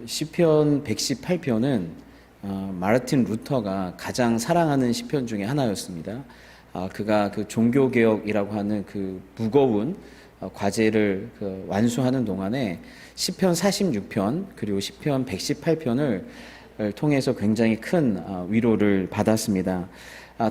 시편 118편은 마르틴 루터가 가장 사랑하는 시편 중에 하나였습니다. 그가 그 종교개혁이라고 하는 그 무거운 과제를 완수하는 동안에 시편 46편 그리고 시편 118편을 통해서 굉장히 큰 위로를 받았습니다.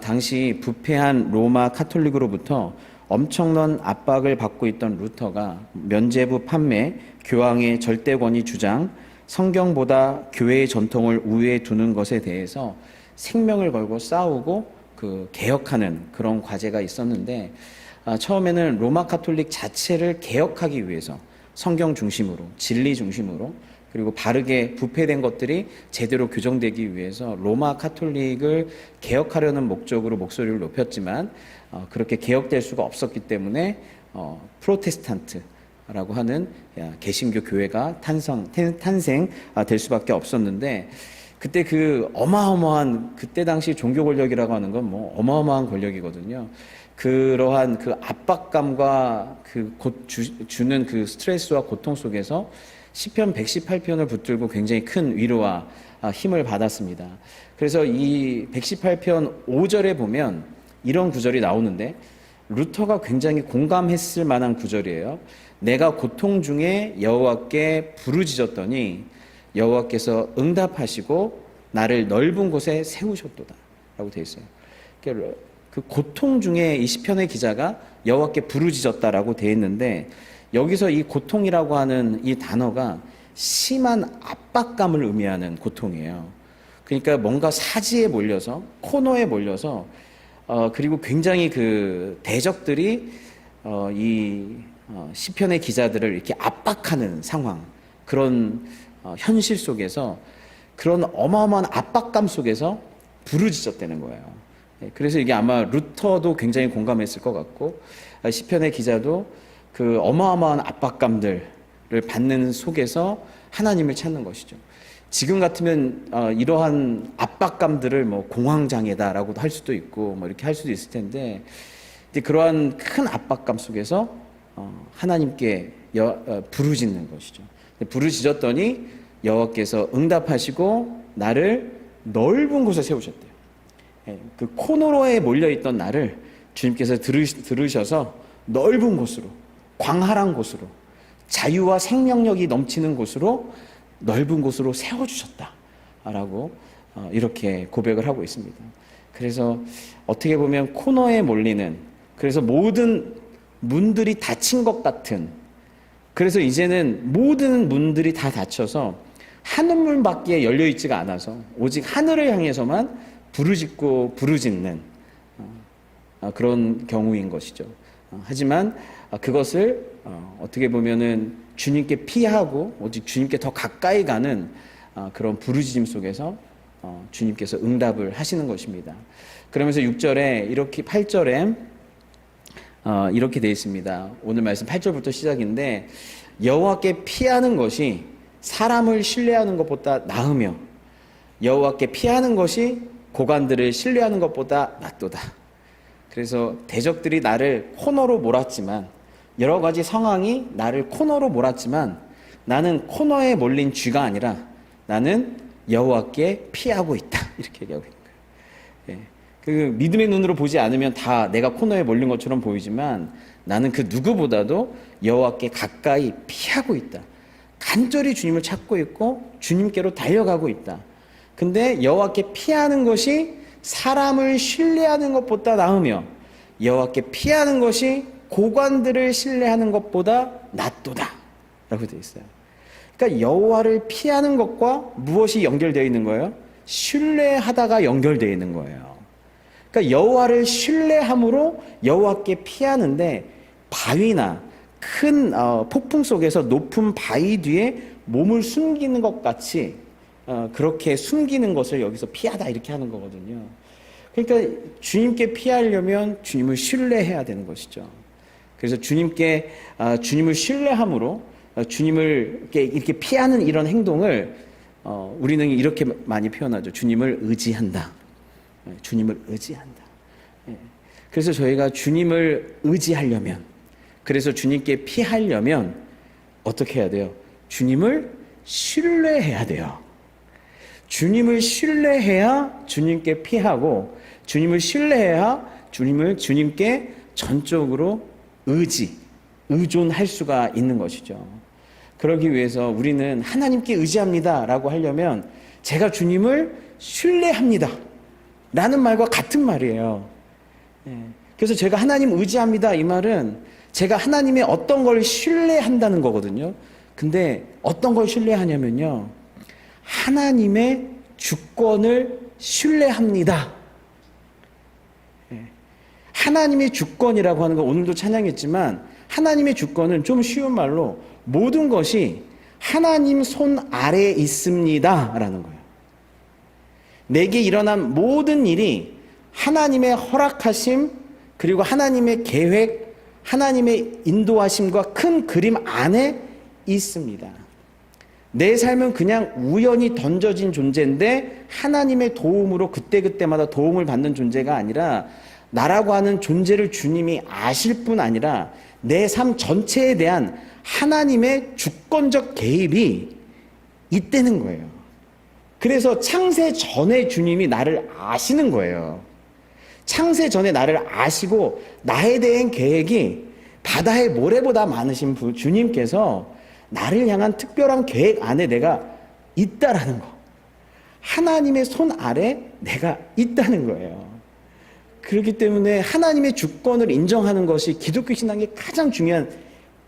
당시 부패한 로마 카톨릭으로부터 엄청난 압박을 받고 있던 루터가 면죄부 판매, 교황의 절대권위 주장, 성경보다 교회의 전통을 우위에 두는 것에 대해서 생명을 걸고 싸우고 개혁하는 그런 과제가 있었는데, 처음에는 로마 카톨릭 자체를 개혁하기 위해서 성경 중심으로, 진리 중심으로, 그리고 바르게 부패된 것들이 제대로 규정되기 위해서 로마 카톨릭을 개혁하려는 목적으로 목소리를 높였지만 그렇게 개혁될 수가 없었기 때문에 프로테스탄트라고 하는 개신교 교회가 탄생될 수밖에 없었는데, 그때 그 어마어마한, 그때 당시 종교 권력이라고 하는 건 뭐 어마어마한 권력이거든요. 그러한 그 압박감과 주는 그 스트레스와 고통 속에서 시편 118편을 붙들고 굉장히 큰 위로와 힘을 받았습니다. 그래서 이 118편 5절에 보면 이런 구절이 나오는데, 루터가 굉장히 공감했을 만한 구절이에요. 내가 고통 중에 여호와께 부르짖었더니 여호와께서 응답하시고 나를 넓은 곳에 세우셨도다 라고 되어 있어요. 그 고통 중에 이 시편의 기자가 여호와께 부르짖었다라고 되어 있는데, 여기서 이 고통이라고 하는 이 단어가 심한 압박감을 의미하는 고통이에요. 그러니까 뭔가 사지에 몰려서, 코너에 몰려서, 그리고 굉장히 그 대적들이 시편의 기자들을 이렇게 압박하는 상황, 그런 현실 속에서, 그런 어마어마한 압박감 속에서 부르짖었다는 거예요. 그래서 이게 아마 루터도 굉장히 공감했을 것 같고, 시편의 기자도 그 어마어마한 압박감들을 받는 속에서 하나님을 찾는 것이죠. 지금 같으면 이러한 압박감들을 뭐 공황장애다라고도 할 수도 있고 뭐 이렇게 할 수도 있을 텐데, 그러한 큰 압박감 속에서 하나님께 부르짖는 것이죠. 부르짖었더니 여호와께서 응답하시고 나를 넓은 곳에 세우셨대요. 그 코너로에 몰려있던 나를 주님께서 들으셔서 넓은 곳으로, 광활한 곳으로, 자유와 생명력이 넘치는 곳으로, 넓은 곳으로 세워주셨다라고 이렇게 고백을 하고 있습니다. 그래서 어떻게 보면 코너에 몰리는, 그래서 모든 문들이 닫힌 것 같은, 그래서 이제는 모든 문들이 다 닫혀서 하늘문밖에 열려있지가 않아서 오직 하늘을 향해서만 부르짖는 그런 경우인 것이죠. 하지만 그것을 어떻게 보면은 주님께 피하고 오직 주님께 더 가까이 가는 그런 부르짖음 속에서 주님께서 응답을 하시는 것입니다. 그러면서 6절에 이렇게 8절에 이렇게 되어 있습니다. 오늘 말씀 8절부터 시작인데, 여호와께 피하는 것이 사람을 신뢰하는 것보다 나으며 여호와께 피하는 것이 고관들을 신뢰하는 것보다 낫도다. 그래서 대적들이 나를 코너로 몰았지만, 여러 가지 상황이 나를 코너로 몰았지만, 나는 코너에 몰린 쥐가 아니라 나는 여호와께 피하고 있다, 이렇게 얘기하고 있는 거예요. 그 믿음의 눈으로 보지 않으면 다 내가 코너에 몰린 것처럼 보이지만, 나는 그 누구보다도 여호와께 가까이 피하고 있다. 간절히 주님을 찾고 있고 주님께로 달려가고 있다. 근데 여호와께 피하는 것이 사람을 신뢰하는 것보다 나으며 여호와께 피하는 것이 고관들을 신뢰하는 것보다 낫도다 라고 되어 있어요. 그러니까 여호와를 피하는 것과 무엇이 연결되어 있는 거예요? 신뢰하다가 연결되어 있는 거예요. 그러니까 여호와를 신뢰함으로 여호와께 피하는데, 바위나 큰 폭풍 속에서 높은 바위 뒤에 몸을 숨기는 것 같이 그렇게 숨기는 것을 여기서 피하다 이렇게 하는 거거든요. 그러니까 주님께 피하려면 주님을 신뢰해야 되는 것이죠. 그래서 주님을 신뢰함으로 주님을 이렇게 피하는 이런 행동을 우리는 이렇게 많이 표현하죠. 주님을 의지한다. 주님을 의지한다. 그래서 저희가 주님을 의지하려면, 그래서 주님께 피하려면 어떻게 해야 돼요? 주님을 신뢰해야 돼요. 주님을 신뢰해야 주님께 피하고, 주님을 신뢰해야 주님께 전적으로 의존할 수가 있는 것이죠. 그러기 위해서 우리는 하나님께 의지합니다 라고 하려면 제가 주님을 신뢰합니다 라는 말과 같은 말이에요. 그래서 제가 하나님 의지합니다 이 말은 제가 하나님의 어떤 걸 신뢰한다는 거거든요. 근데 어떤 걸 신뢰하냐면요, 하나님의 주권을 신뢰합니다. 하나님의 주권이라고 하는 건 오늘도 찬양했지만, 하나님의 주권은 좀 쉬운 말로 모든 것이 하나님 손 아래에 있습니다 라는 거예요. 내게 일어난 모든 일이 하나님의 허락하심, 그리고 하나님의 계획, 하나님의 인도하심과 큰 그림 안에 있습니다. 내 삶은 그냥 우연히 던져진 존재인데 하나님의 도움으로 그때그때마다 도움을 받는 존재가 아니라, 나라고 하는 존재를 주님이 아실 뿐 아니라 내 삶 전체에 대한 하나님의 주권적 개입이 있다는 거예요. 그래서 창세 전에 주님이 나를 아시는 거예요. 창세 전에 나를 아시고 나에 대한 계획이 바다의 모래보다 많으신 주님께서 나를 향한 특별한 계획 안에 내가 있다라는 거, 하나님의 손 아래 내가 있다는 거예요. 그렇기 때문에 하나님의 주권을 인정하는 것이 기독교 신앙의 가장 중요한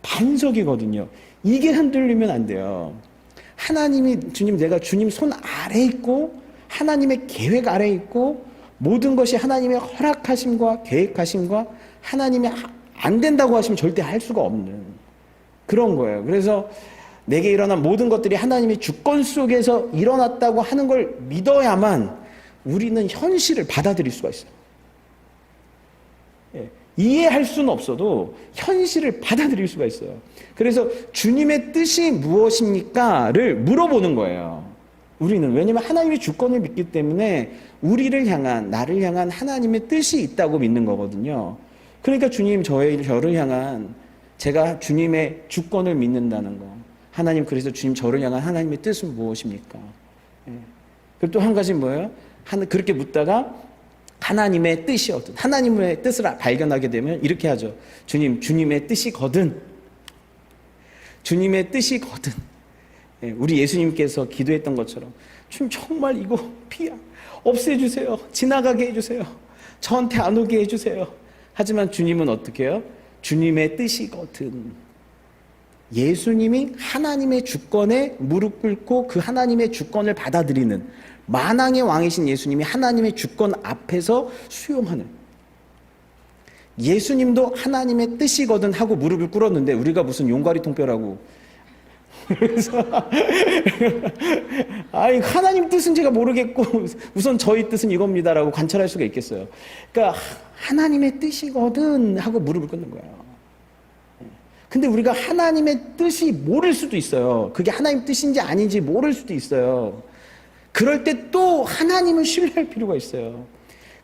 반석이거든요. 이게 흔들리면 안 돼요. 내가 주님 손 아래 있고 하나님의 계획 아래 있고 모든 것이 하나님의 허락하심과 계획하심과 하나님의 안 된다고 하시면 절대 할 수가 없는 그런 거예요. 그래서 내게 일어난 모든 것들이 하나님의 주권 속에서 일어났다고 하는 걸 믿어야만 우리는 현실을 받아들일 수가 있어요. 이해할 수는 없어도 현실을 받아들일 수가 있어요. 그래서 주님의 뜻이 무엇입니까?를 물어보는 거예요. 우리는. 왜냐하면 하나님의 주권을 믿기 때문에 나를 향한 하나님의 뜻이 있다고 믿는 거거든요. 그러니까 주님 저를 향한, 제가 주님의 주권을 믿는다는 거. 하나님, 그래서 주님 저를 향한 하나님의 뜻은 무엇입니까? 그리고 또 한 가지는 뭐예요? 그렇게 묻다가 하나님의 뜻이 어떤, 하나님의 뜻을 발견하게 되면 이렇게 하죠. 주님의 뜻이거든. 주님의 뜻이거든. 우리 예수님께서 기도했던 것처럼, 주님 정말 이거 없애주세요. 지나가게 해주세요. 저한테 안 오게 해주세요. 하지만 주님은 어떻게 해요? 주님의 뜻이거든. 예수님이 하나님의 주권에 무릎 꿇고 그 하나님의 주권을 받아들이는, 만왕의 왕이신 예수님이 하나님의 주권 앞에서 수용하는, 예수님도 하나님의 뜻이거든 하고 무릎을 꿇었는데 우리가 무슨 용가리 통뼈라고 그래서 하나님 뜻은 제가 모르겠고 우선 저희 뜻은 이겁니다라고 관찰할 수가 있겠어요. 그러니까 하나님의 뜻이거든 하고 무릎을 꿇는 거예요. 근데 우리가 하나님의 뜻이 모를 수도 있어요. 그게 하나님 뜻인지 아닌지 모를 수도 있어요. 그럴 때 또 하나님을 신뢰할 필요가 있어요.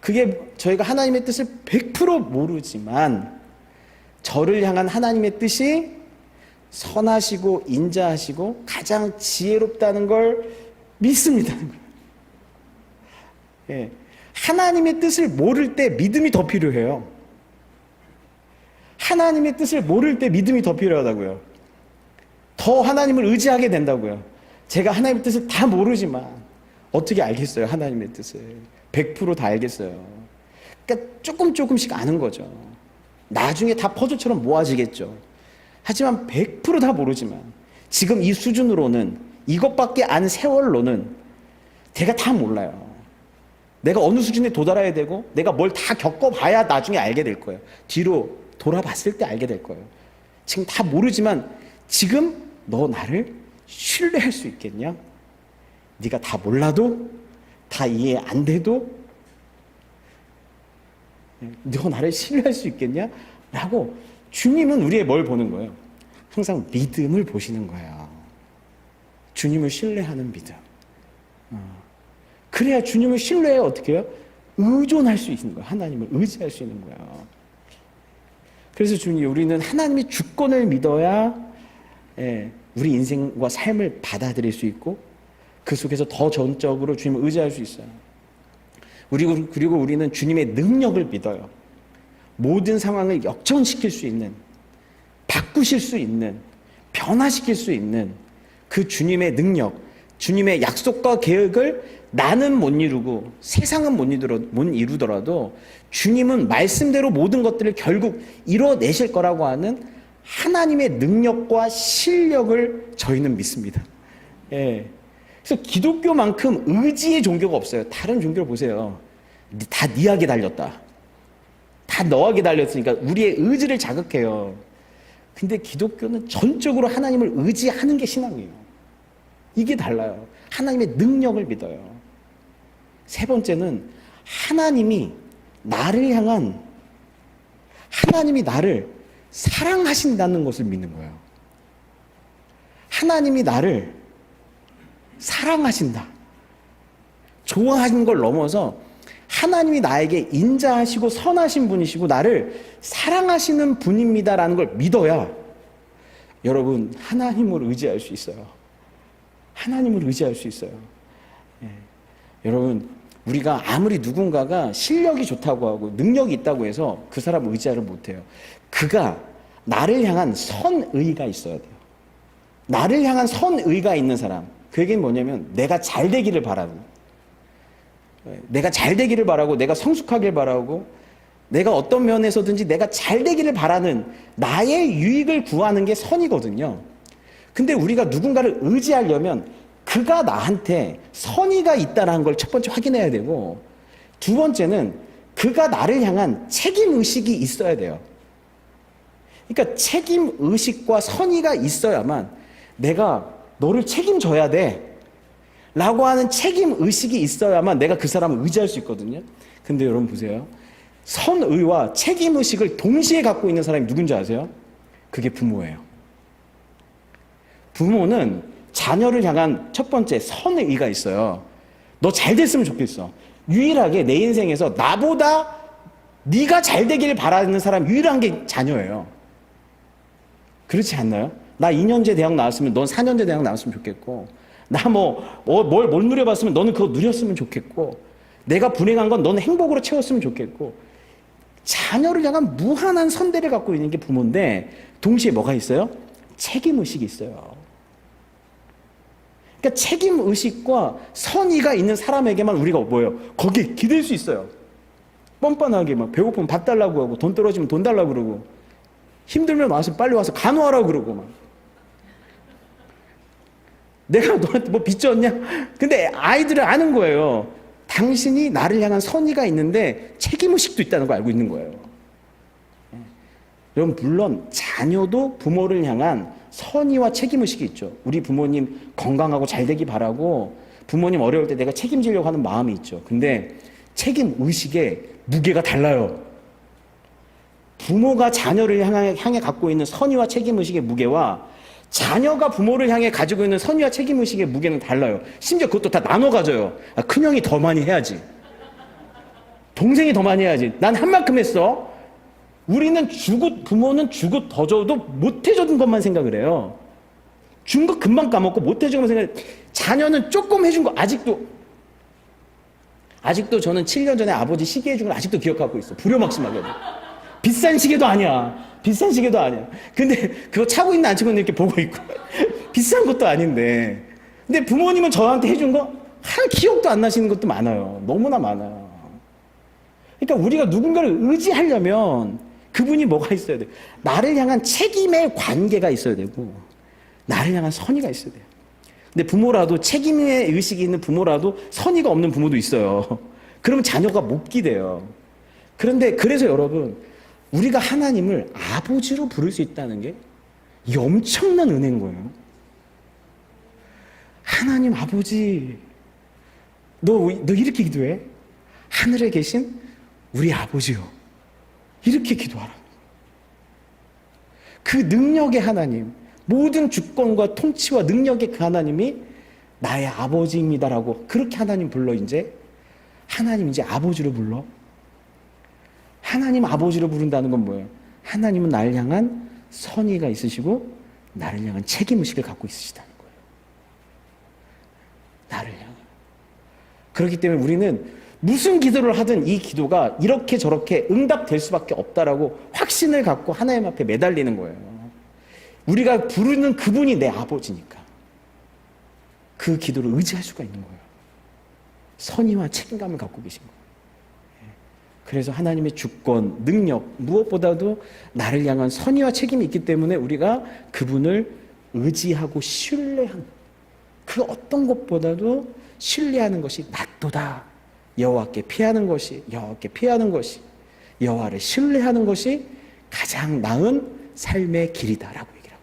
그게 저희가 하나님의 뜻을 100% 모르지만 저를 향한 하나님의 뜻이 선하시고 인자하시고 가장 지혜롭다는 걸 믿습니다. 예. 하나님의 뜻을 모를 때 믿음이 더 필요해요. 하나님의 뜻을 모를 때 믿음이 더 필요하다고요. 더 하나님을 의지하게 된다고요. 제가 하나님의 뜻을 다 모르지만 어떻게 알겠어요? 하나님의 뜻을 100% 다 알겠어요. 그러니까 조금씩 아는 거죠. 나중에 다 퍼즐처럼 모아지겠죠. 하지만 100% 다 모르지만 지금 이 수준으로는, 이것밖에 안 세월로는 제가 다 몰라요. 내가 어느 수준에 도달해야 되고 내가 뭘 다 겪어봐야 나중에 알게 될 거예요. 뒤로 돌아봤을 때 알게 될 거예요. 지금 다 모르지만 지금 너 나를 신뢰할 수 있겠냐? 네가 다 몰라도, 다 이해 안 돼도 너 나를 신뢰할 수 있겠냐? 라고 주님은 우리의 뭘 보는 거예요? 항상 믿음을 보시는 거예요. 주님을 신뢰하는 믿음. 그래야 주님을 신뢰해 어떻게 해요? 의존할 수 있는 거예요. 하나님을 의지할 수 있는 거예요. 그래서 우리는 하나님의 주권을 믿어야 우리 인생과 삶을 받아들일 수 있고 그 속에서 더 전적으로 주님을 의지할 수 있어요. 그리고 우리는 주님의 능력을 믿어요. 모든 상황을 역전시킬 수 있는, 바꾸실 수 있는, 변화시킬 수 있는 그 주님의 능력, 주님의 약속과 계획을 나는 못 이루고 세상은 못 이루더라도 주님은 말씀대로 모든 것들을 결국 이뤄내실 거라고 하는 하나님의 능력과 실력을 저희는 믿습니다. 예. 그래서 기독교만큼 의지의 종교가 없어요. 다른 종교를 보세요. 다 니하게 달렸다. 다 너하게 달렸으니까 우리의 의지를 자극해요. 근데 기독교는 전적으로 하나님을 의지하는 게 신앙이에요. 이게 달라요. 하나님의 능력을 믿어요. 세 번째는 하나님이 나를 사랑하신다는 것을 믿는 거예요. 하나님이 나를 사랑하신다. 좋아하는 걸 넘어서 하나님이 나에게 인자하시고 선하신 분이시고 나를 사랑하시는 분입니다라는 걸 믿어야 여러분 하나님을 의지할 수 있어요. 하나님을 의지할 수 있어요. 예. 여러분 우리가 아무리 누군가가 실력이 좋다고 하고 능력이 있다고 해서 그 사람을 의지를 못해요. 그가 나를 향한 선의가 있어야 돼요. 나를 향한 선의가 있는 사람, 그에게는 뭐냐면 내가 잘 되기를 바라는, 내가 잘 되기를 바라고 내가 성숙하길 바라고 내가 어떤 면에서든지 내가 잘 되기를 바라는 나의 유익을 구하는 게 선이거든요. 근데 우리가 누군가를 의지하려면 그가 나한테 선의가 있다는 걸 첫 번째 확인해야 되고, 두 번째는 그가 나를 향한 책임의식이 있어야 돼요. 그러니까 책임의식과 선의가 있어야만 내가 너를 책임져야 돼 라고 하는 책임의식이 있어야만 내가 그 사람을 의지할 수 있거든요. 근데 여러분 보세요. 선의와 책임의식을 동시에 갖고 있는 사람이 누군지 아세요? 그게 부모예요. 부모는 자녀를 향한 첫 번째 선의가 있어요. 너 잘 됐으면 좋겠어. 유일하게 내 인생에서 나보다 네가 잘 되기를 바라는 사람 유일한 게 자녀예요. 그렇지 않나요? 나 2년제 대학 나왔으면 넌 4년제 대학 나왔으면 좋겠고, 나 뭘 누려봤으면 너는 그거 누렸으면 좋겠고, 내가 불행한 건 너는 행복으로 채웠으면 좋겠고, 자녀를 향한 무한한 선대를 갖고 있는 게 부모인데 동시에 뭐가 있어요? 책임의식이 있어요. 그러니까 책임의식과 선의가 있는 사람에게만 우리가 뭐예요? 거기에 기댈 수 있어요. 뻔뻔하게 막 배고프면 밥 달라고 하고 돈 떨어지면 돈 달라고 그러고 힘들면 와서 빨리 와서 간호하라고 그러고 막 내가 너한테 뭐 빚졌냐? 근데 아이들은 아는 거예요. 당신이 나를 향한 선의가 있는데 책임의식도 있다는 걸 알고 있는 거예요. 여러분 물론 자녀도 부모를 향한 선의와 책임의식이 있죠. 우리 부모님 건강하고 잘 되기 바라고 부모님 어려울 때 내가 책임지려고 하는 마음이 있죠. 근데 책임의식의 무게가 달라요. 부모가 자녀를 향해 갖고 있는 선의와 책임의식의 무게와 자녀가 부모를 향해 가지고 있는 선의와 책임의식의 무게는 달라요. 심지어 그것도 다 나눠 가져요. 큰형이 더 많이 해야지. 동생이 더 많이 해야지. 난 한 만큼 했어. 우리는 부모는 주고 더 줘도 못 해준 것만 생각을 해요. 준 거 금방 까먹고 못 해준 것만 생각해. 자녀는 조금 해준 거 아직도 저는 7년 전에 아버지 시계 해준 걸 아직도 기억하고 있어. 불효막심하게. 비싼 시계도 아니야. 비싼 시계도 아니야. 근데 그거 차고 있나 안 차고 있나 이렇게 보고 있고. 비싼 것도 아닌데. 근데 부모님은 저한테 해준 거 한 기억도 안 나시는 것도 많아요. 너무나 많아요. 그러니까 우리가 누군가를 의지하려면 그분이 뭐가 있어야 돼? 나를 향한 책임의 관계가 있어야 되고 나를 향한 선의가 있어야 돼요. 근데 부모라도 책임의 의식이 있는 부모라도 선의가 없는 부모도 있어요. 그러면 자녀가 못 기대요. 그런데 그래서 여러분 우리가 하나님을 아버지로 부를 수 있다는 게 이 엄청난 은혜인 거예요. 하나님 아버지, 너 이렇게 기도해? 하늘에 계신 우리 아버지요. 이렇게 기도하라. 그 능력의 하나님, 모든 주권과 통치와 능력의 그 하나님이 나의 아버지입니다라고 그렇게 하나님 불러 하나님 이제 아버지로 불러. 하나님 아버지로 부른다는 건 뭐예요? 하나님은 나를 향한 선의가 있으시고 나를 향한 책임의식을 갖고 있으시다는 거예요. 나를 향한. 그렇기 때문에 우리는 무슨 기도를 하든 이 기도가 이렇게 저렇게 응답될 수밖에 없다라고 확신을 갖고 하나님 앞에 매달리는 거예요. 우리가 부르는 그분이 내 아버지니까 그 기도를 의지할 수가 있는 거예요. 선의와 책임감을 갖고 계신 거예요. 그래서 하나님의 주권, 능력, 무엇보다도 나를 향한 선의와 책임이 있기 때문에 우리가 그분을 의지하고 신뢰하는, 그 어떤 것보다도 신뢰하는 것이 낫도다. 여호와께 피하는 것이, 여호와를 신뢰하는 것이 가장 나은 삶의 길이다라고 얘기를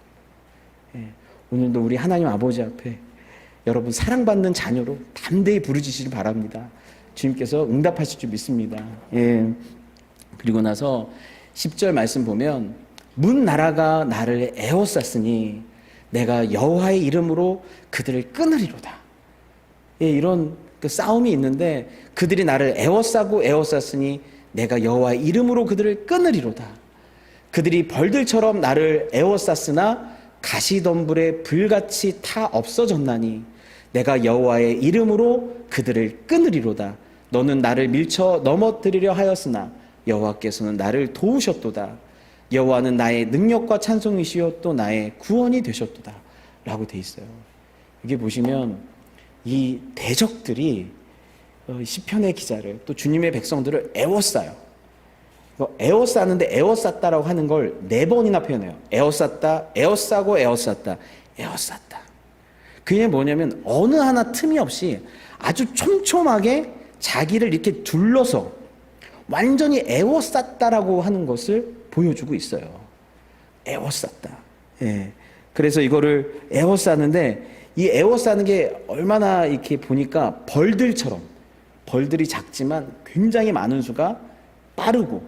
합니다. 오늘도 우리 하나님 아버지 앞에 여러분 사랑받는 자녀로 담대히 부르짖으시길 바랍니다. 주님께서 응답하실 줄 믿습니다. 그리고 나서 10절 말씀 보면 문 나라가 나를 에워쌌으니 내가 여호와의 이름으로 그들을 끊으리로다. 이런 그 싸움이 있는데 그들이 나를 에워쌌으니 내가 여호와의 이름으로 그들을 끊으리로다. 그들이 벌들처럼 나를 에워쌌으나 가시덤불에 불같이 타 없어졌나니 내가 여호와의 이름으로 그들을 끊으리로다. 너는 나를 밀쳐 넘어뜨리려 하였으나 여호와께서는 나를 도우셨도다. 여호와는 나의 능력과 찬송이시요 또 나의 구원이 되셨도다 라고 돼 있어요. 이게 보시면 이 대적들이 시편의 기자를, 또 주님의 백성들을 에워싸요. 에워싸는데 에워쌌다라고 하는 걸 4번이나 표현해요. 에워쌌다, 에워싸고 에워쌌다, 에워쌌다. 그게 뭐냐면 어느 하나 틈이 없이 아주 촘촘하게 자기를 이렇게 둘러서 완전히 에워쌌다라고 하는 것을 보여주고 있어요. 에워쌌다. 그래서 이거를 에워싸는데 이 에워싸는 게 얼마나 이렇게 보니까 벌들처럼, 벌들이 작지만 굉장히 많은 수가 빠르고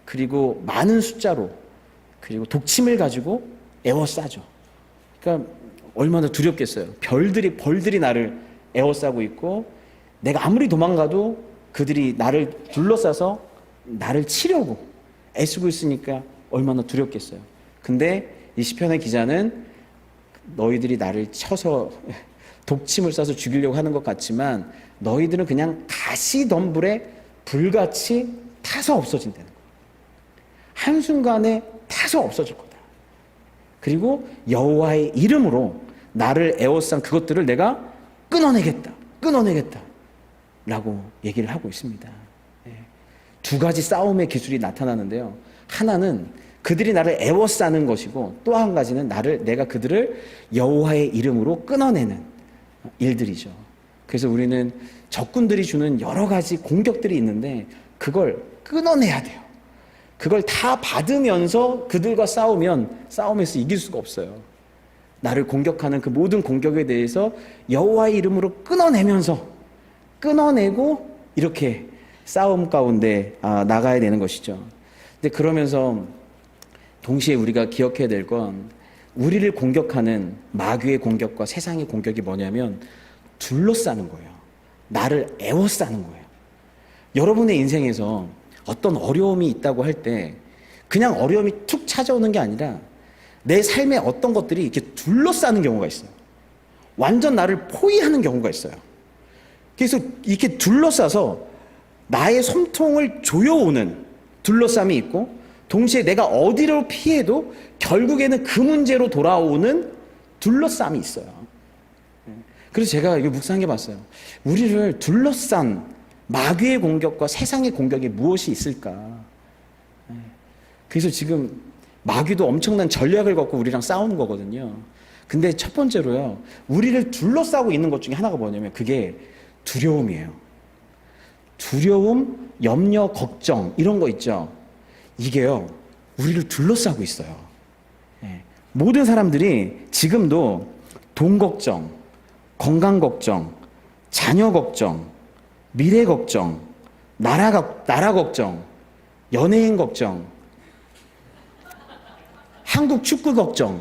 그리고 많은 숫자로 그리고 독침을 가지고 에워싸죠. 그러니까 얼마나 두렵겠어요. 벌들이 나를 에워싸고 있고 내가 아무리 도망가도 그들이 나를 둘러싸서 나를 치려고 애쓰고 있으니까 얼마나 두렵겠어요. 근데 이 시편의 기자는 너희들이 나를 쳐서 독침을 쏴서 죽이려고 하는 것 같지만 너희들은 그냥 가시덤불에 불같이 타서 없어진다는 거예요. 한순간에 타서 없어질 거다. 그리고 여호와의 이름으로 나를 에워싼 그것들을 내가 끊어내겠다 라고 얘기를 하고 있습니다. 2가지 싸움의 기술이 나타나는데요. 하나는 그들이 나를 에워싸는 것이고 또 한 가지는 내가 그들을 여호와의 이름으로 끊어내는 일들이죠. 그래서 우리는 적군들이 주는 여러 가지 공격들이 있는데 그걸 끊어내야 돼요. 그걸 다 받으면서 그들과 싸움에서 이길 수가 없어요. 나를 공격하는 그 모든 공격에 대해서 여호와의 이름으로 끊어내고 이렇게 싸움 가운데 나가야 되는 것이죠. 근데 그러면서 동시에 우리가 기억해야 될 건 우리를 공격하는 마귀의 공격과 세상의 공격이 뭐냐면 둘러싸는 거예요. 나를 에워싸는 거예요. 여러분의 인생에서 어떤 어려움이 있다고 할 때 그냥 어려움이 툭 찾아오는 게 아니라 내 삶의 어떤 것들이 이렇게 둘러싸는 경우가 있어요. 완전 나를 포위하는 경우가 있어요. 그래서 이렇게 둘러싸서 나의 숨통을 조여오는 둘러싸움이 있고 동시에 내가 어디로 피해도 결국에는 그 문제로 돌아오는 둘러싸움이 있어요. 그래서 제가 이거 묵상해 봤어요. 우리를 둘러싼 마귀의 공격과 세상의 공격이 무엇이 있을까? 그래서 지금 마귀도 엄청난 전략을 갖고 우리랑 싸우는 거거든요. 근데 첫 번째로요, 우리를 둘러싸고 있는 것 중에 하나가 뭐냐면 그게 두려움이에요. 두려움, 염려, 걱정 이런 거 있죠. 이게요, 우리를 둘러싸고 있어요. 모든 사람들이 지금도 돈 걱정, 건강 걱정, 자녀 걱정, 미래 걱정, 나라 걱정, 연예인 걱정, 한국 축구 걱정,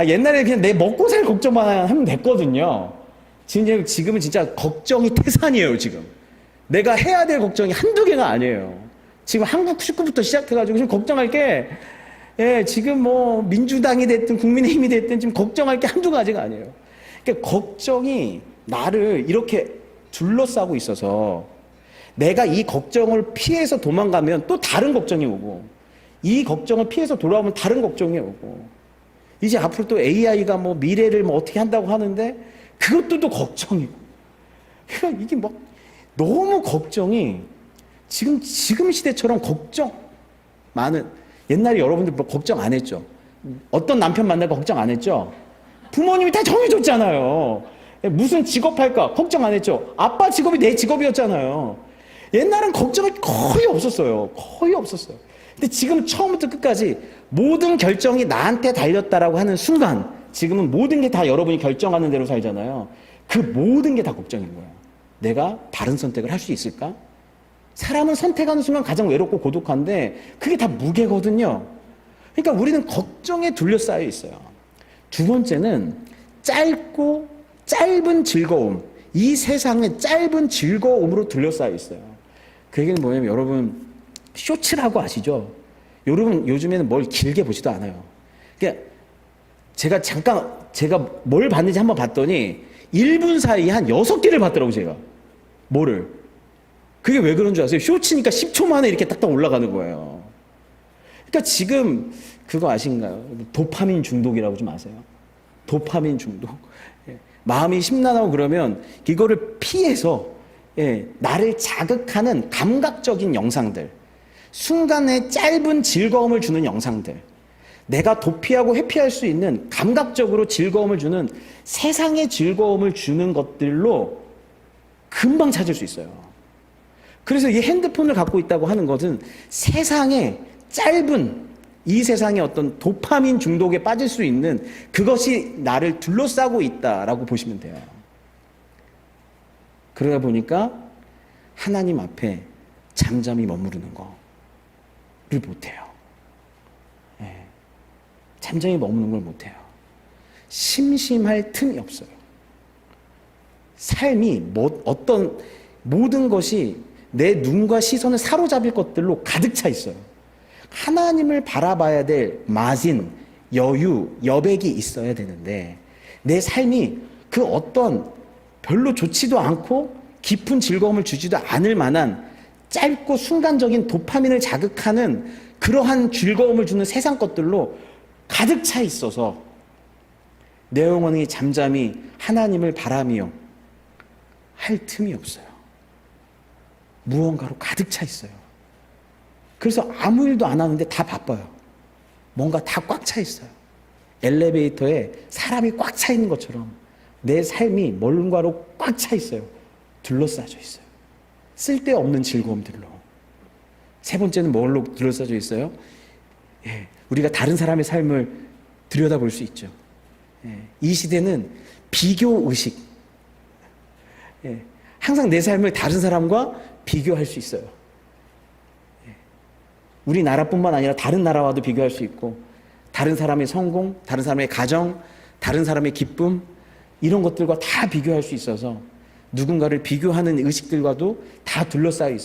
옛날에 그냥 내 먹고 살 걱정만 하면 됐거든요. 지금은 진짜 걱정이 태산이에요, 지금. 내가 해야 될 걱정이 한두 개가 아니에요. 지금 한국 축구부터 시작해가지고 지금 걱정할 게, 예, 지금 뭐 민주당이 됐든 국민의힘이 됐든 지금 걱정할 게 한두 가지가 아니에요. 그러니까 걱정이 나를 이렇게 둘러싸고 있어서 내가 이 걱정을 피해서 도망가면 또 다른 걱정이 오고, 이 걱정을 피해서 돌아오면 다른 걱정이 오고, 이제 앞으로 또 AI가 뭐 미래를 뭐 어떻게 한다고 하는데 그것도 또 걱정이고. 그러니까 이게 막 너무 걱정이 지금 시대처럼 걱정 많은, 옛날에 여러분들 뭐 걱정 안 했죠? 어떤 남편 만날까 걱정 안 했죠? 부모님이 다 정해줬잖아요. 무슨 직업 할까 걱정 안 했죠? 아빠 직업이 내 직업이었잖아요. 옛날엔 걱정이 거의 없었어요. 거의 없었어요. 근데 지금 처음부터 끝까지 모든 결정이 나한테 달렸다라고 하는 순간, 지금은 모든 게 다 여러분이 결정하는 대로 살잖아요. 그 모든 게 다 걱정인 거예요. 내가 바른 선택을 할 수 있을까? 사람은 선택하는 순간 가장 외롭고 고독한데 그게 다 무게거든요. 그러니까 우리는 걱정에 둘러싸여 있어요. 두 번째는 짧은 즐거움, 이 세상의 짧은 즐거움으로 둘러싸여 있어요. 그 얘기는 뭐냐면, 여러분 쇼츠라고 아시죠? 여러분 요즘에는 뭘 길게 보지도 않아요. 그러니까 제가 뭘 봤는지 한번 봤더니 1분 사이에 한 6개를 봤더라고요, 제가. 뭐를? 그게 왜 그런 줄 아세요? 쇼츠니까 10초 만에 이렇게 딱딱 올라가는 거예요. 그러니까 지금 그거 아신가요? 도파민 중독이라고 좀 아세요? 도파민 중독. 예. 마음이 심란하고 그러면 이거를 피해서, 예, 나를 자극하는 감각적인 영상들, 순간의 짧은 즐거움을 주는 영상들, 내가 도피하고 회피할 수 있는 감각적으로 즐거움을 주는, 세상의 즐거움을 주는 것들로 금방 찾을 수 있어요. 그래서 이 핸드폰을 갖고 있다고 하는 것은 세상에 짧은, 이 세상의 어떤 도파민 중독에 빠질 수 있는 그것이 나를 둘러싸고 있다라고 보시면 돼요. 그러다 보니까 하나님 앞에 잠잠히 머무르는 거를 못해요. 예. 잠잠히 머무는 걸 못해요. 심심할 틈이 없어요. 삶이 어떤 모든 것이 내 눈과 시선을 사로잡을 것들로 가득 차 있어요. 하나님을 바라봐야 될 마진, 여유, 여백이 있어야 되는데 내 삶이 그 어떤 별로 좋지도 않고 깊은 즐거움을 주지도 않을 만한 짧고 순간적인 도파민을 자극하는 그러한 즐거움을 주는 세상 것들로 가득 차 있어서 내 영혼이 잠잠히 하나님을 바라며 할 틈이 없어요. 무언가로 가득 차 있어요. 그래서 아무 일도 안 하는데 다 바빠요. 뭔가 다 꽉 차 있어요. 엘리베이터에 사람이 꽉 차 있는 것처럼 내 삶이 뭔가로 꽉 차 있어요. 둘러싸져 있어요. 쓸데없는 즐거움들로. 세 번째는 뭘로 둘러싸져 있어요? 예, 우리가 다른 사람의 삶을 들여다볼 수 있죠. 예, 이 시대는 비교 의식. 예, 항상 내 삶을 다른 사람과 비교할 수 있어요. 예, 우리나라뿐만 아니라 다른 나라와도 비교할 수 있고, 다른 사람의 성공, 다른 사람의 가정, 다른 사람의 기쁨, 이런 것들과 다 비교할 수 있어서 누군가를 비교하는 의식들과도 다 둘러싸여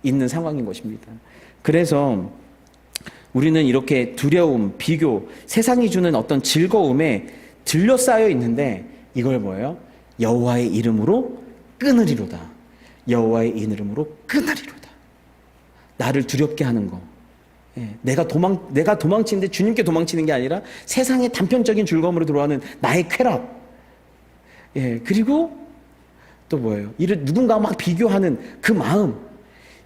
있는 상황인 것입니다. 그래서 우리는 이렇게 두려움, 비교, 세상이 주는 어떤 즐거움에 둘러싸여 있는데 이걸 뭐예요? 여호와의 이름으로 끊으리로다. 여호와의 이름으로 끊으리로다. 나를 두렵게 하는 거. 예, 내가 도망치는데 주님께 도망치는 게 아니라 세상의 단편적인 즐거움으로 들어가는 나의 쾌락. 예, 그리고 또 뭐예요? 누군가와 막 비교하는 그 마음.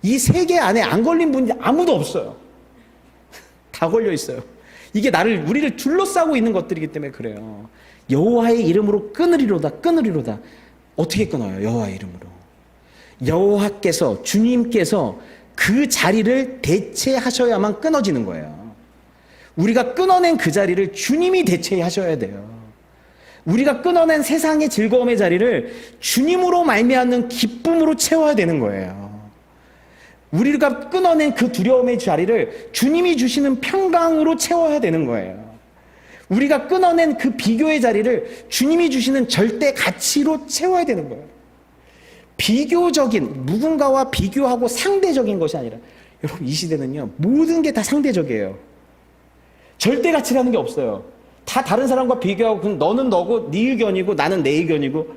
이 세계 안에 안 걸린 분이 아무도 없어요. 다 걸려 있어요. 이게 우리를 둘러싸고 있는 것들이기 때문에 그래요. 여호와의 이름으로 끊으리로다, 끊으리로다. 어떻게 끊어요? 여호와의 이름으로. 여호와께서, 주님께서 그 자리를 대체하셔야만 끊어지는 거예요. 우리가 끊어낸 그 자리를 주님이 대체하셔야 돼요. 우리가 끊어낸 세상의 즐거움의 자리를 주님으로 말미암는 기쁨으로 채워야 되는 거예요. 우리가 끊어낸 그 두려움의 자리를 주님이 주시는 평강으로 채워야 되는 거예요. 우리가 끊어낸 그 비교의 자리를 주님이 주시는 절대 가치로 채워야 되는 거예요. 비교적인, 누군가와 비교하고 상대적인 것이 아니라, 여러분, 이 시대는요, 모든 게 다 상대적이에요. 절대 가치라는 게 없어요. 다 다른 사람과 비교하고, 그럼 너는 너고 네 의견이고 나는 내 의견이고,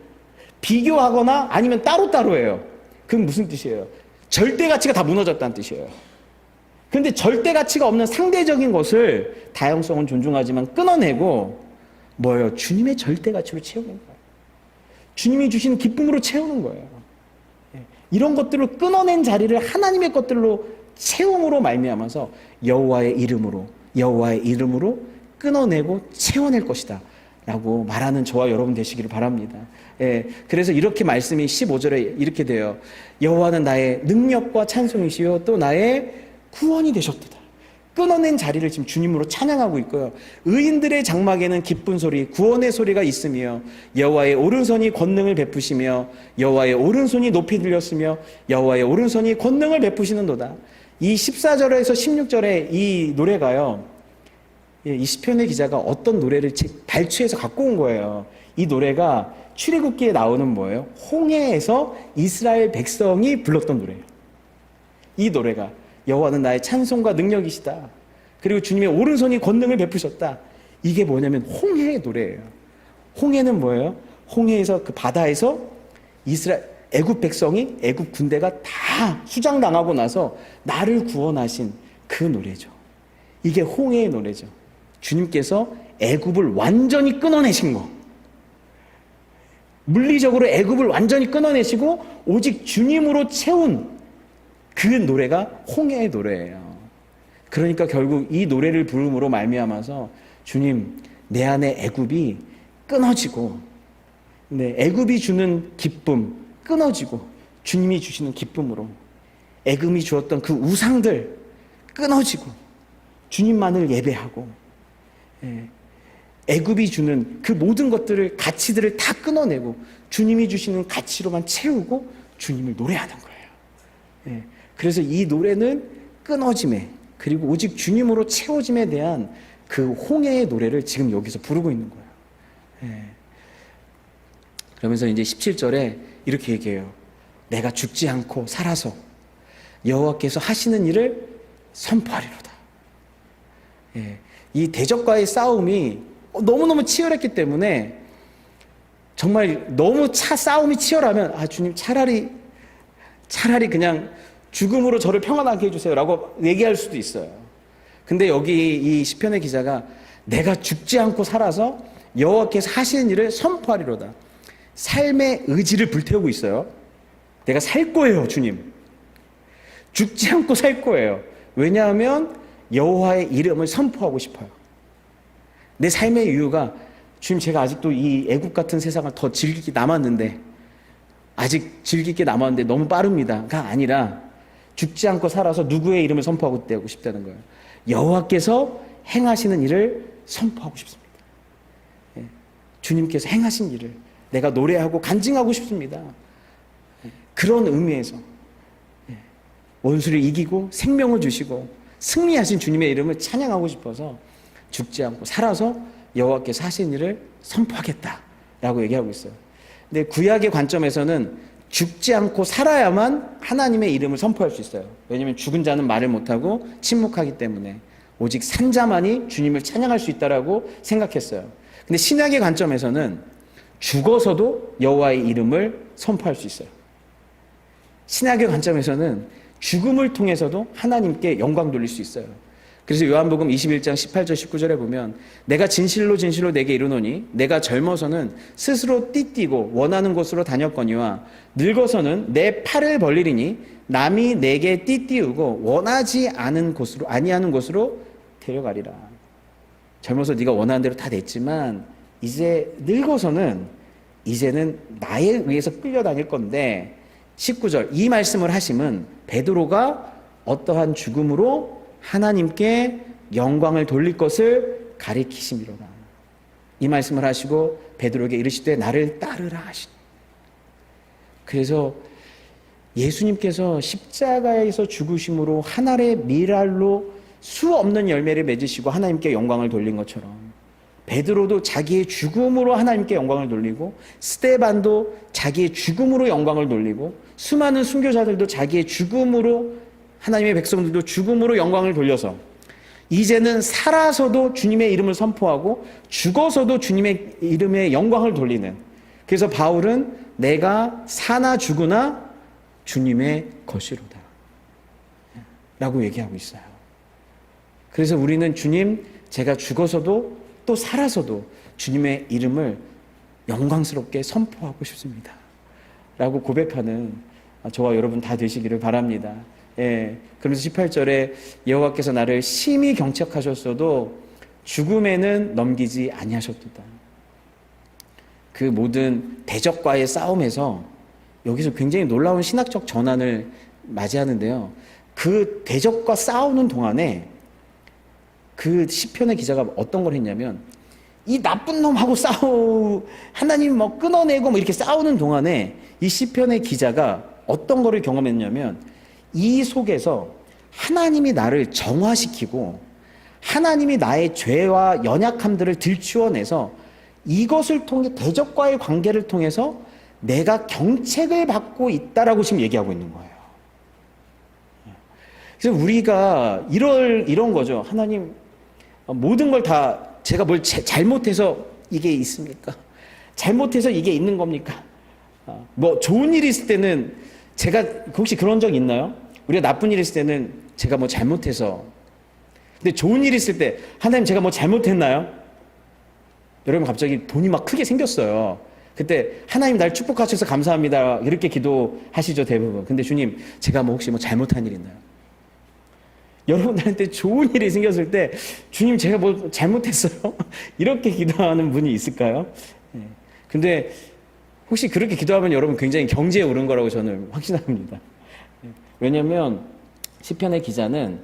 비교하거나 아니면 따로따로예요. 그건 무슨 뜻이에요? 절대 가치가 다 무너졌다는 뜻이에요. 그런데 절대 가치가 없는 상대적인 것을, 다양성은 존중하지만 끊어내고 뭐예요? 주님의 절대 가치로 채우는 거예요. 주님이 주시는 기쁨으로 채우는 거예요. 이런 것들을 끊어낸 자리를 하나님의 것들로 채움으로 말미암아서 여호와의 이름으로 끊어내고 채워낼 것이다 라고 말하는 저와 여러분 되시기를 바랍니다. 그래서 이렇게 말씀이 15절에 이렇게 돼요. 여호와는 나의 능력과 찬송이시요 또 나의 구원이 되셨도다. 끊어낸 자리를 지금 주님으로 찬양하고 있고요. 의인들의 장막에는 기쁜 소리, 구원의 소리가 있으며 여호와의 오른손이 권능을 베푸시며 여호와의 오른손이 높이 들렸으며 여호와의 오른손이 권능을 베푸시는도다. 이 14절에서 16절에 이 노래가요, 이 시편의 기자가 어떤 노래를 발췌해서 갖고 온 거예요. 이 노래가 출애굽기에 나오는 뭐예요? 홍해에서 이스라엘 백성이 불렀던 노래예요. 이 노래가 여호와는 나의 찬송과 능력이시다. 그리고 주님의 오른손이 권능을 베푸셨다. 이게 뭐냐면 홍해의 노래예요. 홍해는 뭐예요? 홍해에서, 그 바다에서 애굽 백성이, 애굽 군대가 다 수장당하고 나서 나를 구원하신 그 노래죠. 이게 홍해의 노래죠. 주님께서 애굽을 완전히 끊어내신 거. 물리적으로 애굽을 완전히 끊어내시고 오직 주님으로 채운 그 노래가 홍해의 노래예요. 그러니까 결국 이 노래를 부름으로 말미암아서 주님, 내 안에 애굽이 끊어지고, 애굽이 주는 기쁨 끊어지고 주님이 주시는 기쁨으로 애굽이 주었던 그 우상들 끊어지고 주님만을 예배하고, 애굽이 주는 그 모든 것들을, 가치들을 다 끊어내고 주님이 주시는 가치로만 채우고 주님을 노래하는 거예요. 그래서 이 노래는 끊어짐에, 그리고 오직 주님으로 채워짐에 대한 그 홍해의 노래를 지금 여기서 부르고 있는 거예요. 그러면서 이제 17절에 이렇게 얘기해요. 내가 죽지 않고 살아서 여호와께서 하시는 일을 선포하리로다. 이 대적과의 싸움이 너무너무 치열했기 때문에, 정말 너무 싸움이 치열하면, 주님 차라리 그냥 죽음으로 저를 평안하게 해주세요 라고 얘기할 수도 있어요. 근데 여기 이 시편의 기자가 내가 죽지 않고 살아서 여호와께서 하시는 일을 선포하리로다. 삶의 의지를 불태우고 있어요. 내가 살 거예요, 주님. 죽지 않고 살 거예요. 왜냐하면 여호와의 이름을 선포하고 싶어요. 내 삶의 이유가, 주님, 제가 아직도 이 애국 같은 세상을 더 즐길 게 남았는데, 너무 빠릅니다가 아니라 죽지 않고 살아서 누구의 이름을 선포하고 되고 싶다는 거예요. 여호와께서 행하시는 일을 선포하고 싶습니다. 주님께서 행하신 일을 내가 노래하고 간증하고 싶습니다. 그런 의미에서 원수를 이기고 생명을 주시고 승리하신 주님의 이름을 찬양하고 싶어서 죽지 않고 살아서 여호와께서 하신 일을 선포하겠다라고 얘기하고 있어요. 근데 구약의 관점에서는 죽지 않고 살아야만 하나님의 이름을 선포할 수 있어요. 왜냐하면 죽은 자는 말을 못하고 침묵하기 때문에 오직 산 자만이 주님을 찬양할 수 있다라고 생각했어요. 근데 신약의 관점에서는 죽어서도 여호와의 이름을 선포할 수 있어요. 신약의 관점에서는 죽음을 통해서도 하나님께 영광 돌릴 수 있어요. 그래서 요한복음 21장 18절 19절에 보면 내가 진실로 진실로 내게 이르노니 내가 젊어서는 스스로 띠띠고 원하는 곳으로 다녔거니와 늙어서는 내 팔을 벌리리니 남이 내게 띠띠우고 원하지 않은 곳으로 아니하는 곳으로 데려가리라. 젊어서 네가 원하는 대로 다 됐지만 이제 늙어서는 이제는 나에 의해서 끌려다닐 건데 19절 이 말씀을 하심은 베드로가 어떠한 죽음으로 하나님께 영광을 돌릴 것을 가리키심이로다. 이 말씀을 하시고 베드로에게 이르시되 나를 따르라 하시니. 그래서 예수님께서 십자가에서 죽으심으로 한 알의 밀알로 수 없는 열매를 맺으시고 하나님께 영광을 돌린 것처럼 베드로도 자기의 죽음으로 하나님께 영광을 돌리고 스데반도 자기의 죽음으로 영광을 돌리고 수많은 순교자들도 자기의 죽음으로 하나님의 백성들도 죽음으로 영광을 돌려서 이제는 살아서도 주님의 이름을 선포하고 죽어서도 주님의 이름에 영광을 돌리는, 그래서 바울은 내가 사나 죽으나 주님의 것이로다 라고 얘기하고 있어요. 그래서 우리는 주님, 제가 죽어서도 또 살아서도 주님의 이름을 영광스럽게 선포하고 싶습니다 라고 고백하는 저와 여러분 다 되시기를 바랍니다. 예, 그러면서 18절에 여호와께서 나를 심히 경책하셨어도 죽음에는 넘기지 아니하셨도다. 그 모든 대적과의 싸움에서 여기서 굉장히 놀라운 신학적 전환을 맞이하는데요. 그 대적과 싸우는 동안에 그 시편의 기자가 어떤 걸 했냐면, 이 나쁜 놈하고 하나님 뭐 끊어내고 뭐 이렇게 싸우는 동안에 이 시편의 기자가 어떤 거를 경험했냐면, 이 속에서 하나님이 나를 정화시키고 하나님이 나의 죄와 연약함들을 들추어내서 이것을 통해 대적과의 관계를 통해서 내가 경책을 받고 있다라고 지금 얘기하고 있는 거예요. 그래서 우리가 이런 거죠. 하나님, 모든 걸 다 제가 뭘 잘못해서 이게 있습니까? 잘못해서 이게 있는 겁니까? 뭐 좋은 일이 있을 때는 제가 혹시 그런 적 있나요? 우리가 나쁜 일이 있을 때는 제가 뭐 잘못해서. 근데 좋은 일이 있을 때 하나님 제가 뭐 잘못했나요? 여러분 갑자기 돈이 막 크게 생겼어요. 그때 하나님 날 축복하셔서 감사합니다 이렇게 기도하시죠 대부분. 근데 주님, 제가 뭐 혹시 뭐 잘못한 일 있나요? 여러분들한테 좋은 일이 생겼을 때 주님, 제가 뭐 잘못했어요? 이렇게 기도하는 분이 있을까요? 근데 혹시 그렇게 기도하면 여러분 굉장히 경지에 오른 거라고 저는 확신합니다. 왜냐하면 시편의 기자는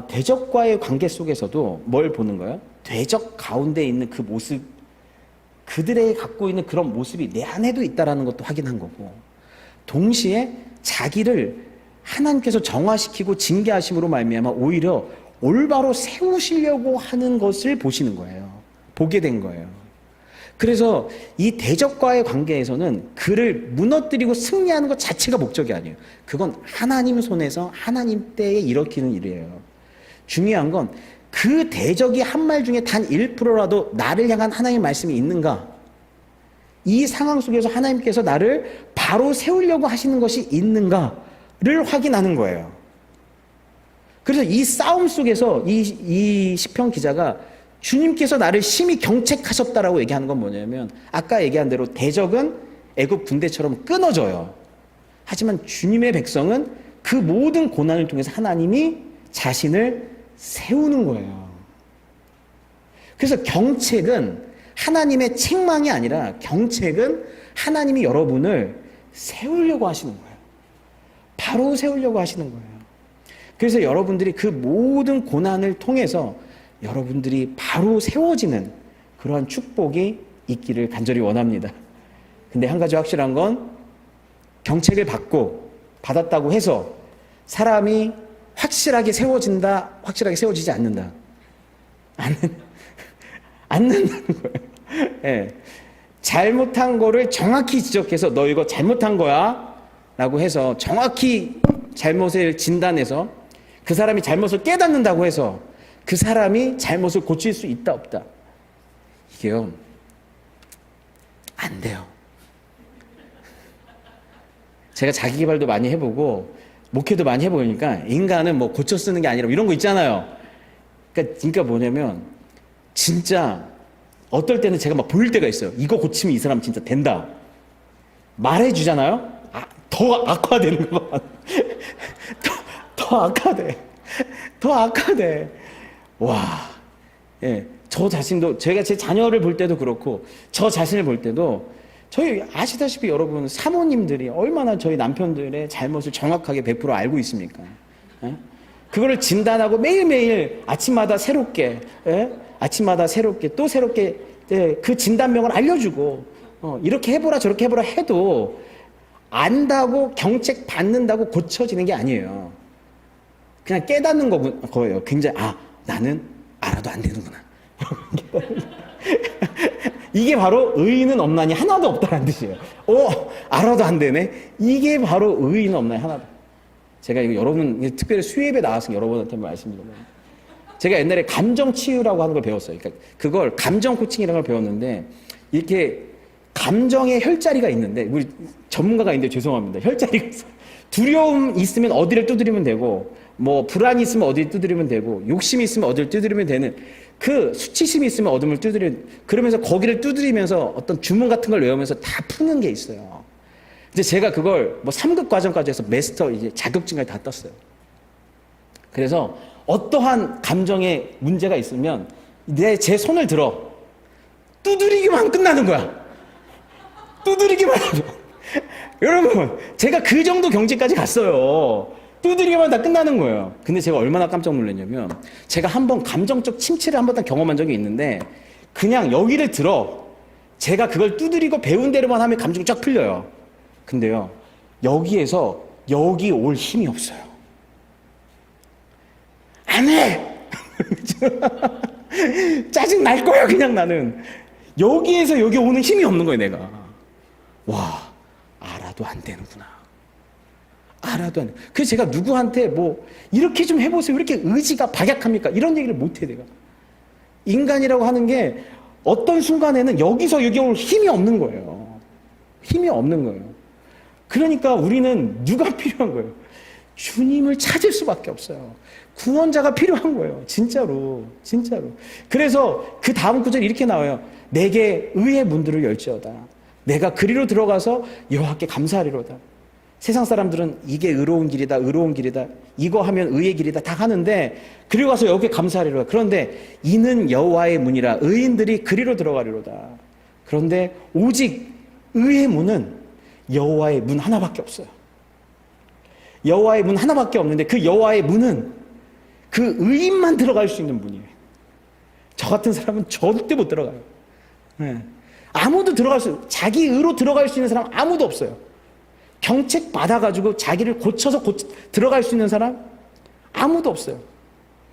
대적과의 관계 속에서도 뭘 보는 거예요? 대적 가운데 있는 그 모습, 그들의 갖고 있는 그런 모습이 내 안에도 있다라는 것도 확인한 거고, 동시에 자기를 하나님께서 정화시키고 징계하심으로 말미암아 오히려 올바로 세우시려고 하는 것을 보시는 거예요. 보게 된 거예요. 그래서 이 대적과의 관계에서는 그를 무너뜨리고 승리하는 것 자체가 목적이 아니에요. 그건 하나님 손에서 하나님 때에 일으키는 일이에요. 중요한 건 그 대적이 한 말 중에 단 1%라도 나를 향한 하나님의 말씀이 있는가? 이 상황 속에서 하나님께서 나를 바로 세우려고 하시는 것이 있는가를 확인하는 거예요. 그래서 이 싸움 속에서 이 시편 기자가 주님께서 나를 심히 경책하셨다라고 얘기하는 건 뭐냐면, 아까 얘기한 대로 대적은 애굽 군대처럼 끊어져요. 하지만 주님의 백성은 그 모든 고난을 통해서 하나님이 자신을 세우는 거예요. 그래서 경책은 하나님의 책망이 아니라 경책은 하나님이 여러분을 세우려고 하시는 거예요. 바로 세우려고 하시는 거예요. 그래서 여러분들이 그 모든 고난을 통해서 여러분들이 바로 세워지는 그러한 축복이 있기를 간절히 원합니다. 근데 한 가지 확실한 건, 경책을 받았다고 해서 사람이 확실하게 세워진다, 확실하게 세워지지 않는다. 않는다는 거예요. 네. 잘못한 거를 정확히 지적해서 너 이거 잘못한 거야 라고 해서 정확히 잘못을 진단해서 그 사람이 잘못을 깨닫는다고 해서 그 사람이 잘못을 고칠 수 있다 없다, 이게요 안 돼요. 제가 자기개발도 많이 해보고 목회도 많이 해보니까 인간은 뭐 고쳐 쓰는 게 아니라 이런 거 있잖아요. 그러니까 뭐냐면 진짜 어떨 때는 제가 막 보일 때가 있어요. 이거 고치면 이 사람 진짜 된다 말해주잖아요. 더 악화되는 거 봐. 더 악화돼. 와, 예, 저 자신도, 제가 제 자녀를 볼 때도 그렇고 저 자신을 볼 때도, 저희 아시다시피 여러분 사모님들이 얼마나 저희 남편들의 잘못을 정확하게 100% 알고 있습니까? 예? 그거를 진단하고 매일매일 아침마다 새롭게, 예? 아침마다 새롭게 또 새롭게, 예, 그 진단명을 알려주고 이렇게 해보라 저렇게 해보라 해도 안다고 경책 받는다고 고쳐지는 게 아니에요. 그냥 깨닫는 거예요. 굉장히, 나는 알아도 안 되는구나. 이게 바로 의인은 없나니 하나도 없다는 뜻이에요. 알아도 안 되네. 이게 바로 의인은 없나니 하나도. 제가 이거 여러분, 특별히 수예배 나왔으니 여러분한테 말씀드리면, 제가 옛날에 감정 치유라고 하는 걸 배웠어요. 그러니까 그걸 감정 코칭이라는 걸 배웠는데, 이렇게 감정의 혈자리가 있는데, 우리 전문가가 있는데 죄송합니다. 혈자리가 있어요. 두려움 있으면 어디를 두드리면 되고, 뭐 불안이 있으면 어디를 두드리면 되고, 욕심이 있으면 어디를 두드리면 되는, 그 수치심이 있으면 어둠을 두드리는, 그러면서 거기를 두드리면서 어떤 주문 같은 걸 외우면서 다 푸는 게 있어요. 이제 제가 그걸 뭐 3급 과정까지 해서 마스터 이제 자격증까지 다 떴어요. 그래서 어떠한 감정에 문제가 있으면 제 손을 들어 두드리기만 하면 끝나는 거야. 두드리기만 하면. 여러분, 제가 그 정도 경지까지 갔어요. 두드리기만 하면 다 끝나는 거예요. 근데 제가 얼마나 깜짝 놀랐냐면, 제가 한번 감정적 침체를 한번 딱 경험한 적이 있는데, 그냥 여기를 들어 제가 그걸 두드리고 배운 대로만 하면 감정이 쫙 풀려요. 근데요, 여기에서 여기 올 힘이 없어요. 안 해! 짜증 날 거야, 그냥 나는. 여기에서 여기 오는 힘이 없는 거예요, 내가. 와, 알아도 안 되는구나. 알아도 안 돼. 그래서 제가 누구한테 뭐, 이렇게 좀 해보세요. 왜 이렇게 의지가 박약합니까? 이런 얘기를 못 해, 내가. 인간이라고 하는 게 어떤 순간에는 여기서 여기 올 힘이 없는 거예요. 힘이 없는 거예요. 그러니까 우리는 누가 필요한 거예요? 주님을 찾을 수밖에 없어요. 구원자가 필요한 거예요. 진짜로. 진짜로. 그래서 그 다음 구절이 이렇게 나와요. 내게 의의 문들을 열지어다. 내가 그리로 들어가서 여호와께 감사하리로다. 세상 사람들은 이게 의로운 길이다, 의로운 길이다, 이거 하면 의의 길이다 다 하는데, 그리고 가서 여호와께 감사하리로다. 그런데 이는 여호와의 문이라 의인들이 그리로 들어가리로다. 그런데 오직 의의 문은 여호와의 문 하나밖에 없어요. 여호와의 문 하나밖에 없는데, 그 여호와의 문은 그 의인만 들어갈 수 있는 문이에요. 저 같은 사람은 절대 못 들어가요. 네. 아무도 자기 의로 들어갈 수 있는 사람 아무도 없어요. 경책 받아가지고 자기를 고쳐서 들어갈 수 있는 사람 아무도 없어요.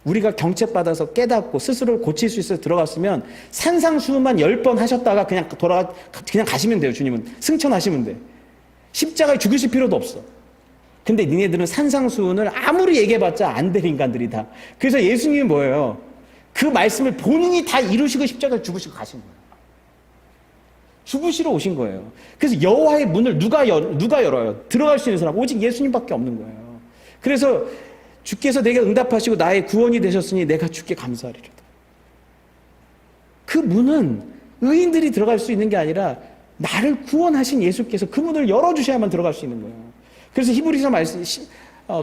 우리가 경책 받아서 깨닫고 스스로를 고칠 수 있어서 들어갔으면 산상수훈만 10번 하셨다가 그냥 가시면 돼요. 주님은 승천하시면 돼. 십자가에 죽으실 필요도 없어. 근데 니네들은 산상수훈을 아무리 얘기해봤자 안 될 인간들이다. 그래서 예수님이 뭐예요? 그 말씀을 본인이 다 이루시고 십자가에 죽으시고 가신 거예요. 죽으시러 오신 거예요. 그래서 여호와의 문을 누가 열어요? 들어갈 수 있는 사람 오직 예수님밖에 없는 거예요. 그래서 주께서 내게 응답하시고 나의 구원이 되셨으니 내가 주께 감사하리로다. 그 문은 의인들이 들어갈 수 있는 게 아니라 나를 구원하신 예수께서 그 문을 열어주셔야만 들어갈 수 있는 거예요. 그래서 히브리서 말씀,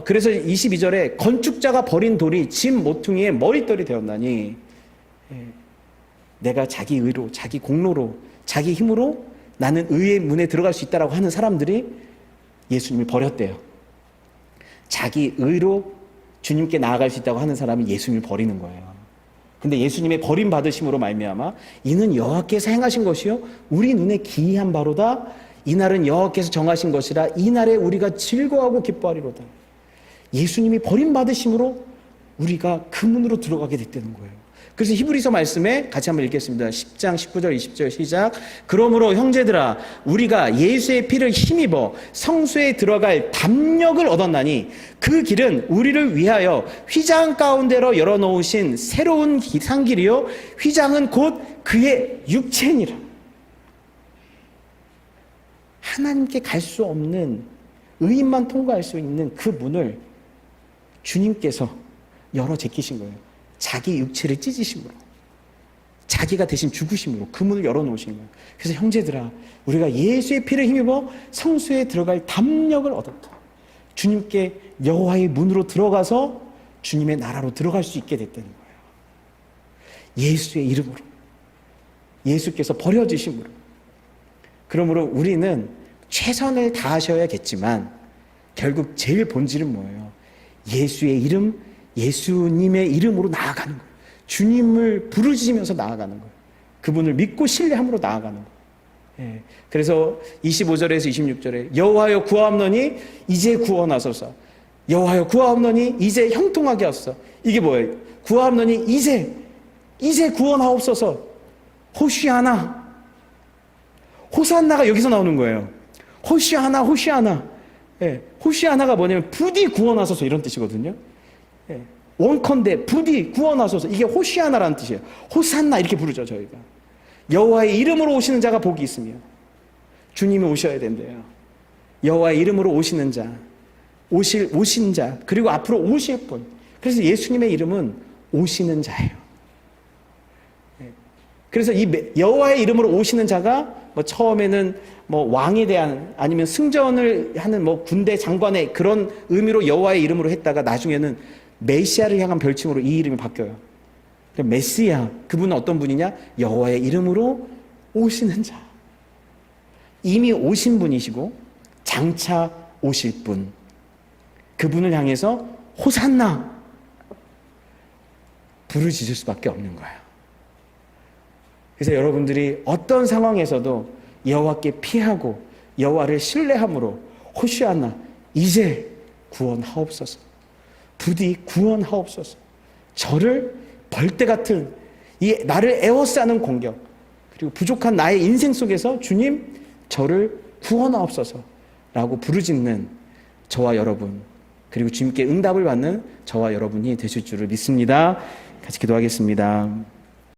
그래서 22절에 건축자가 버린 돌이 집 모퉁이의 머릿돌이 되었나니, 내가 자기 의로, 자기 공로로, 자기 힘으로 나는 의의 문에 들어갈 수 있다라고 하는 사람들이 예수님을 버렸대요. 자기 의로 주님께 나아갈 수 있다고 하는 사람이 예수님을 버리는 거예요. 근데 예수님의 버림받으심으로 말미암아 이는 여호와께서 행하신 것이요 우리 눈에 기이한 바로다. 이날은 여호와께서 정하신 것이라 이날에 우리가 즐거워하고 기뻐하리로다. 예수님이 버림받으심으로 우리가 그 문으로 들어가게 됐다는 거예요. 그래서 히브리서 말씀에 같이 한번 읽겠습니다. 10장 19절 20절 시작. 그러므로 형제들아 우리가 예수의 피를 힘입어 성소에 들어갈 담력을 얻었나니 그 길은 우리를 위하여 휘장 가운데로 열어놓으신 새로운 상길이요 휘장은 곧 그의 육체니라. 하나님께 갈 수 없는 의인만 통과할 수 있는 그 문을 주님께서 열어 제끼신 거예요. 자기 육체를 찢으심으로, 자기가 대신 죽으심으로 그 문을 열어놓으신 거예요. 그래서 형제들아 우리가 예수의 피를 힘입어 성소에 들어갈 담력을 얻었다. 주님께 여호와의 문으로 들어가서 주님의 나라로 들어갈 수 있게 됐다는 거예요. 예수의 이름으로, 예수께서 버려지심으로. 그러므로 우리는 최선을 다하셔야겠지만 결국 제일 본질은 뭐예요? 예수의 이름, 예수님의 이름으로 나아가는 거예요. 주님을 부르짖으면서 나아가는 거예요. 그분을 믿고 신뢰함으로 나아가는 거예요. 예. 그래서 25절에서 26절에 여호와여 구하옵노니 이제 구원하소서. 여호와여 구하옵노니 이제 형통하게 하소서. 이게 뭐예요? 구하옵노니 이제 구원하옵소서. 호시아나. 호산나가 여기서 나오는 거예요. 호시아나 호시아나. 예, 호시아나가 뭐냐면 부디 구원하소서 이런 뜻이거든요. 예, 원컨대 부디 구원하소서, 이게 호시아나라는 뜻이에요. 호산나 이렇게 부르죠 저희가. 여호와의 이름으로 오시는 자가 복이 있으며, 주님이 오셔야 된대요. 여호와의 이름으로 오시는 자, 오신 자, 그리고 앞으로 오실 분. 그래서 예수님의 이름은 오시는 자예요. 그래서 이 여호와의 이름으로 오시는 자가 뭐 처음에는 뭐 왕에 대한, 아니면 승전을 하는 뭐 군대 장관의 그런 의미로 여호와의 이름으로 했다가 나중에는 메시아를 향한 별칭으로 이 이름이 바뀌어요. 메시아, 그분은 어떤 분이냐? 여호와의 이름으로 오시는 자. 이미 오신 분이시고 장차 오실 분, 그분을 향해서 호산나 부르짖을 수밖에 없는 거예요. 그래서 여러분들이 어떤 상황에서도 여호와께 피하고 여호와를 신뢰함으로 호시아나 이제 구원하옵소서, 부디 구원하옵소서, 저를 벌떼 같은 이 나를 에워싸는 공격, 그리고 부족한 나의 인생 속에서 주님 저를 구원하옵소서 라고 부르짖는 저와 여러분, 그리고 주님께 응답을 받는 저와 여러분이 되실 줄을 믿습니다. 같이 기도하겠습니다.